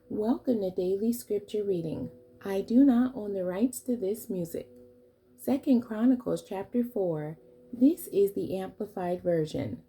Welcome to Daily Scripture Reading. I do not own the rights to this music. 2 Chronicles chapter 4. This is the Amplified Version.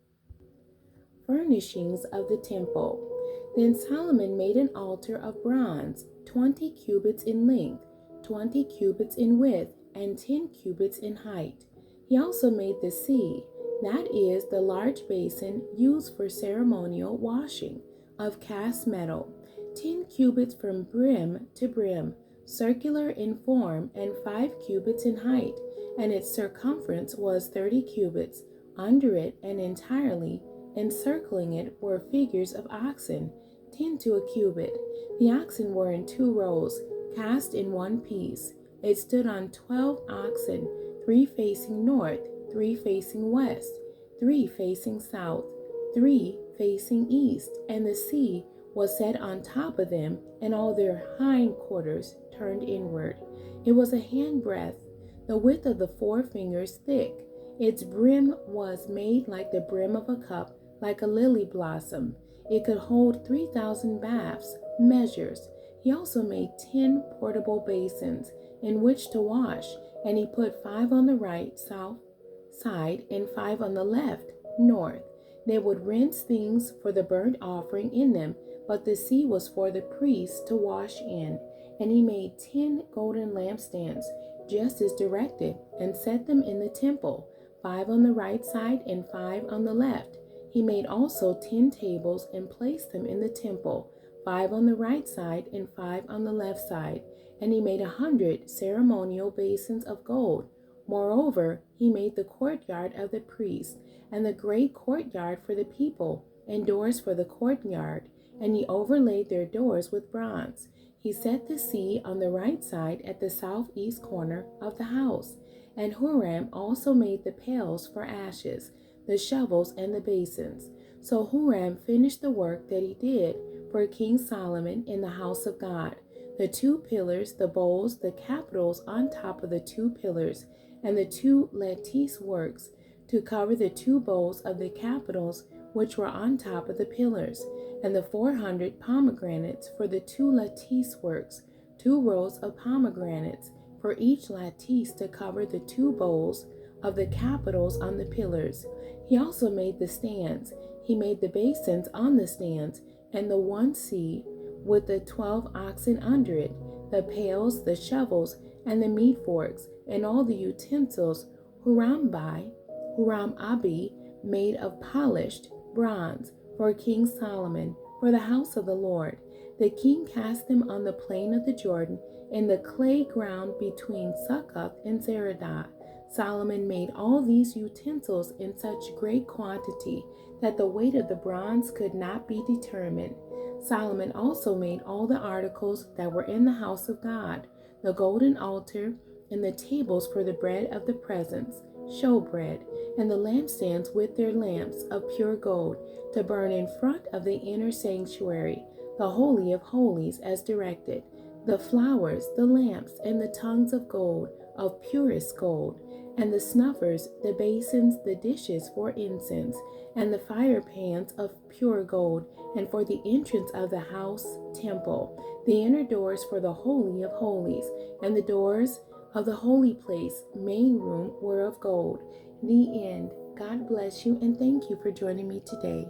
Furnishings of the Temple. Then Solomon made an altar of bronze, 20 cubits in length, 20 cubits in width, and 10 cubits in height. He also made the sea, that is, the large basin used for ceremonial washing, of cast metal, 10 cubits from brim to brim, circular in form, and 5 cubits in height, and its circumference was 30 cubits. Under it and entirely encircling it were figures of oxen, 10 to a cubit. The oxen were in 2 rows, cast in one piece. It stood on 12 oxen, 3 facing north, 3 facing west, 3 facing south, 3 facing east, and the sea was set on top of them, and all their hind quarters turned inward. It was a handbreadth, the width of the 4 fingers thick. Its brim was made like the brim of a cup, like a lily blossom. It could hold 3,000 baths, measures. He also made 10 portable basins in which to wash, and he put 5 on the right, south side, and 5 on the left, north. They would rinse things for the burnt offering in them, but the sea was for the priests to wash in. And he made 10 golden lampstands, just as directed, and set them in the temple, 5 on the right side and 5 on the left. He made also 10 tables and placed them in the temple, 5 on the right side and 5 on the left side. And he made 100 ceremonial basins of gold. Moreover, he made the courtyard of the priests, and the great courtyard for the people, and doors for the courtyard, and he overlaid their doors with bronze. He set the sea on the right side at the southeast corner of the house. And Huram also made the pails for ashes, the shovels, and the basins. So Huram finished the work that he did for King Solomon in the house of God. The 2 pillars, the bowls, the capitals on top of the 2 pillars, and the 2 lattice works to cover the 2 bowls of the capitals which were on top of the pillars, and the 400 pomegranates for the 2 lattice works, 2 rows of pomegranates for each lattice to cover the 2 bowls of the capitals on the pillars. He also made the stands. He made the basins on the stands, and the 1 sea with the 12 oxen under it, the pails, the shovels, and the meat forks, and all the utensils Huram-Abi made of polished bronze for King Solomon, for the house of the Lord. The king cast them on the plain of the Jordan, in the clay ground between Succoth and Zeradah. Solomon made all these utensils in such great quantity that the weight of the bronze could not be determined. Solomon also made all the articles that were in the house of God, the golden altar, and the tables for the bread of the presence, showbread, and the lampstands with their lamps of pure gold, to burn in front of the inner sanctuary, the Holy of Holies, as directed, the flowers, the lamps, and the tongues of gold, of purest gold, and the snuffers, the basins, the dishes for incense, and the fire pans of pure gold, and for the entrance of the house temple, the inner doors for the Holy of Holies, and the doors of the holy place, main room, were of gold. The end. God bless you, and thank you for joining me today.